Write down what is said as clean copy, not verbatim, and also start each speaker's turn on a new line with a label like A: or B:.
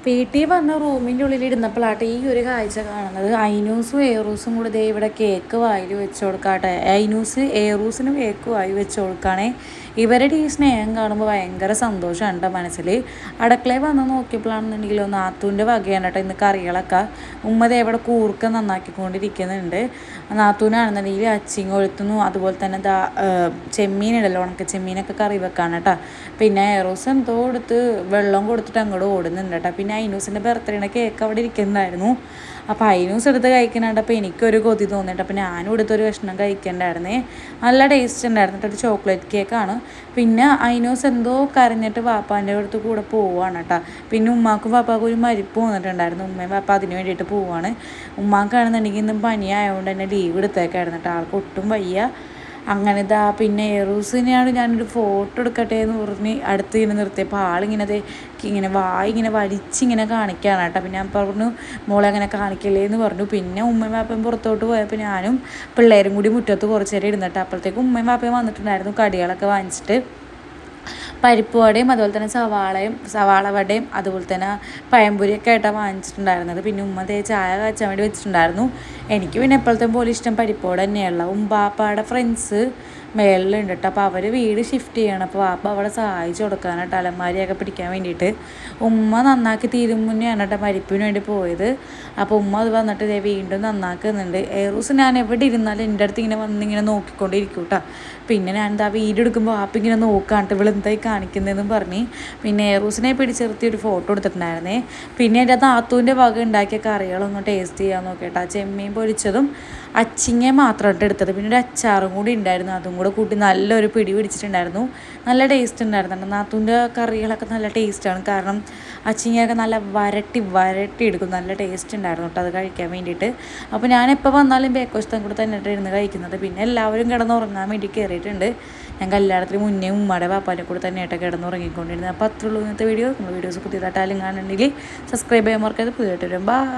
A: വീട്ടിൽ വന്ന് റൂമിൻ്റെ ഉള്ളിൽ ഇരുന്നപ്പോഴാട്ടെ ഈ ഒരു കാഴ്ച കാണുന്നത്. ഐനൂസും ഏറൂസും കൂടി ദേ ഇവിടെ കേക്ക് വായിൽ വെച്ച് കൊടുക്കാട്ടെ. ഏറൂസിനും കേക്ക് വായി വെച്ച് കൊടുക്കുകയാണേ. ഇവരുടെ ഈ സ്നേഹം കാണുമ്പോൾ ഭയങ്കര സന്തോഷമാണ് കേട്ടോ മനസ്സിൽ. അടുക്കളയിൽ വന്ന് നോക്കിയപ്പോഴാണെന്നുണ്ടെങ്കിലോ നാത്തൂൻ്റെ വകയാണ് കേട്ടോ ഇന്ന് കറികളൊക്കെ. ഉമ്മ ദേ ഇവിടെ കൂർക്ക നന്നാക്കിക്കൊണ്ടിരിക്കുന്നുണ്ട്. നാത്തൂനാണെന്നുണ്ടെങ്കിൽ അച്ചിങ് കൊഴുത്തുന്നു, അതുപോലെ തന്നെ ചെമ്മീനുണ്ടല്ലോ, ഉണക്ക ചെമ്മീനൊക്കെ കറി വെക്കാണ് കേട്ടോ. പിന്നെ ഏറൂസ് എന്തോ കൊടുത്ത് വെള്ളം കൊടുത്തിട്ട് അങ്ങോട്ട് ഓടുന്നുണ്ട് കേട്ടോ. പിന്നെ ഐനൂസിൻ്റെ ബർത്ത്ഡേയുടെ കേക്ക് അവിടെ ഇരിക്കുന്നുണ്ടായിരുന്നു. അപ്പോൾ ഐനൂസ് എടുത്ത് കഴിക്കുന്നുണ്ട്. അപ്പോൾ എനിക്കൊരു കൊതി തോന്നിയിട്ട് അപ്പോൾ ഞാനും എടുത്തൊരു കഷ്ണം കഴിക്കണ്ടായിരുന്നേ. നല്ല ടേസ്റ്റ് ഉണ്ടായിരുന്നു കേട്ടോ. ഒരു ചോക്ലേറ്റ് കേക്കാണ്. പിന്നെ ഐനൂസ് എന്തോ കരഞ്ഞിട്ട് വാപ്പാൻ്റെ അടുത്ത് കൂടെ പോവുകയാണ് കേട്ടോ. പിന്നെ ഉമ്മാക്കും വാപ്പാക്കും ഒരു മരിപ്പ് വന്നിട്ടുണ്ടായിരുന്നു. ഉമ്മയും വാപ്പ അതിന് വേണ്ടിയിട്ട് പോവുകയാണ്. ഉമ്മാക്കാണെന്നുണ്ടെങ്കിൽ ഇന്നും പനിയായതുകൊണ്ട് തന്നെ ലീവ് എടുത്തേക്കായിരുന്നു കേട്ടോ. ആൾക്ക് ഒട്ടും വയ്യ. അങ്ങനെ പിന്നെ ഏറൂസിനെയാണ് ഞാനൊരു ഫോട്ടോ എടുക്കട്ടെ എന്ന് പറഞ്ഞ് അടുത്ത് ഇങ്ങനെ നിർത്തിയപ്പോൾ ഇങ്ങനെ ഇങ്ങനെ വലിച്ചിങ്ങനെ കാണിക്കുകയാണ് കേട്ടോ. പിന്നെ ഞാൻ പറഞ്ഞു മോളെ അങ്ങനെ കാണിക്കല്ലേ എന്ന് പറഞ്ഞു. പിന്നെ ഉമ്മയും വാപ്പയും പുറത്തോട്ട് പോയപ്പോൾ ഞാനും പിള്ളേരും കൂടി മുറ്റത്ത് കുറച്ച് നേരം ഇരുന്നിട്ട് അപ്പോഴത്തേക്കും ഉമ്മയും വാപ്പയും വന്നിട്ടുണ്ടായിരുന്നു കടികളൊക്കെ വാങ്ങിച്ചിട്ട്. പരിപ്പ് വടയും അതുപോലെ തന്നെ സവാള വടയും അതുപോലെ തന്നെ പഴംപൊരിയൊക്കെ ആയിട്ടാണ് വാങ്ങിച്ചിട്ടുണ്ടായിരുന്നത്. പിന്നെ ഉമ്മ ചായ കാച്ചാൻ വേണ്ടി വെച്ചിട്ടുണ്ടായിരുന്നു. എനിക്ക് പിന്നെ എപ്പോഴത്തെ പോലെ ഇഷ്ടം പരിപ്പ് വട തന്നെയുള്ള. ഉമ്പാപ്പാടെ ഫ്രണ്ട്സ് മേളിലുണ്ട് കേട്ടോ. അപ്പോൾ അവർ വീട് ഷിഫ്റ്റ് ചെയ്യണം. അപ്പോൾ വാപ്പ അവിടെ സഹായിച്ചു കൊടുക്കാനായിട്ട് അലമാരിയൊക്കെ പിടിക്കാൻ വേണ്ടിയിട്ട്. ഉമ്മ നന്നാക്കി തീരും മുന്നെയാണ് കേട്ടോ പരിപ്പിന് വേണ്ടി പോയത്. അപ്പോൾ ഉമ്മ അത് വന്നിട്ട് വീണ്ടും നന്നാക്കുന്നുണ്ട്. ഏറൂസ് ഞാൻ എവിടെ ഇരുന്നാലും എൻ്റെ അടുത്ത് ഇങ്ങനെ വന്നിങ്ങനെ നോക്കിക്കൊണ്ടിരിക്കും കേട്ടോ. പിന്നെ ഞാൻ വീഡിയോ എടുക്കുമ്പോൾ വാപ്പ ഇങ്ങനെ നോക്കാണ്ട് ഇവളെന്തായി കാണിക്കുന്നതെന്നും പറഞ്ഞ് പിന്നെ ഏറൂസിനെ പിടിച്ചിർത്തി ഒരു ഫോട്ടോ എടുത്തിട്ടുണ്ടായിരുന്നേ. പിന്നെ എൻ്റെ നാത്തൂൻ്റെ വക ഉണ്ടാക്കിയ കറികളൊന്ന് ടേസ്റ്റ് ചെയ്യാൻ നോക്കിയിട്ടാ. ചെമ്മീൻ പൊരിച്ചതും അച്ചിങ്ങ മാത്രമായിട്ട് എടുത്തത്. പിന്നെ ഒരു അച്ചാറും കൂടി ഉണ്ടായിരുന്നു. അതും കൂടെ കൂട്ടി നല്ലൊരു പിടി പിടിച്ചിട്ടുണ്ടായിരുന്നു. നല്ല ടേസ്റ്റ് ഉണ്ടായിരുന്നു. നാത്തൂൻ്റെ കറികളൊക്കെ നല്ല ടേസ്റ്റാണ്. കാരണം അച്ചിങ്ങയൊക്കെ നല്ല വരട്ടി എടുക്കും. നല്ല ടേസ്റ്റ് ഉണ്ടായിരുന്നു കേട്ടോ അത് കഴിക്കാൻ വേണ്ടിയിട്ട്. അപ്പോൾ ഞാൻ എപ്പോൾ വന്നാലും ബേക്കോസ്റ്റം കൂടെ തന്നെ ഇരുന്ന് കഴിക്കുന്നത്. പിന്നെ എല്ലാവരും കിടന്നുറങ്ങാൻ വേണ്ടി കയറിയിട്ടുണ്ട്. ഞാൻ കല്യാണത്തിന് മുന്നേ ഉമ്മയുടെ പാപ്പാൻ്റെ കൂടെ തന്നെയായിട്ട് കിടന്നുറങ്ങിക്കൊണ്ടിരുന്നത്. അപ്പോൾ അത്രയുള്ളൂ ഇന്നത്തെ വീഡിയോ. നമ്മൾ വീഡിയോസ് പുതിയതായിട്ടാലും കാണുന്നുണ്ടെങ്കിൽ സബ്സ്ക്രൈബ് ചെയ്യാൻ മറക്കാതെ പുതിയതായിട്ട് വരും. ബൈ.